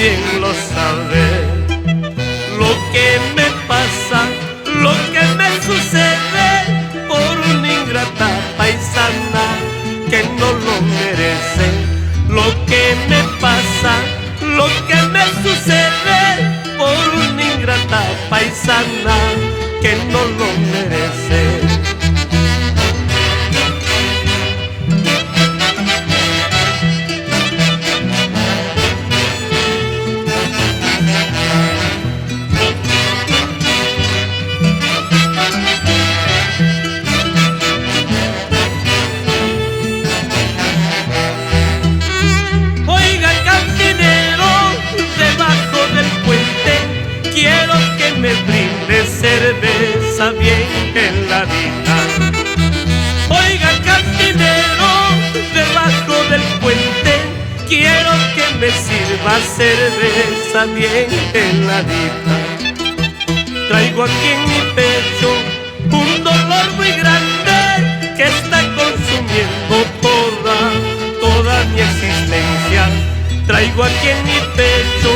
bien lo sabes. Lo que me pasa, lo que me sucede por una ingrata paisana que no lo merece. Lo que me pasa, lo que me sucede por una ingrata paisana que no lo merece. Quiero que me brinde cerveza bien heladita. Oiga, cantinero, debajo del puente, quiero que me sirva cerveza bien heladita. Traigo aquí en mi pecho un dolor muy grande que está consumiendo toda mi existencia. Traigo aquí en mi pecho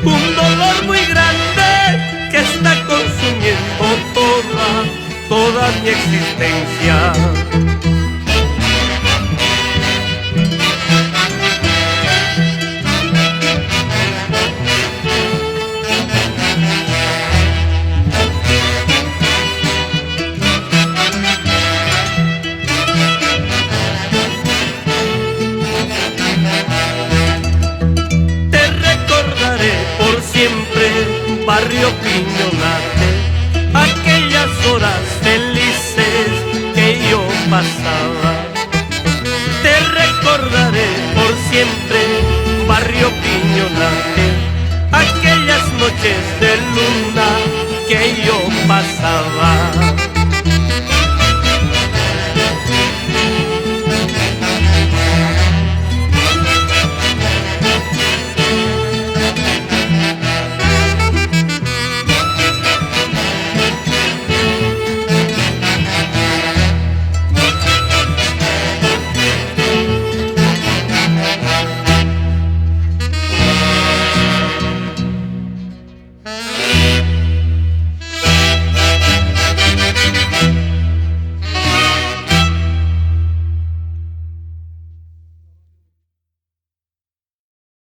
un dolor muy grande que está consumiendo toda mi existencia. Barrio Pino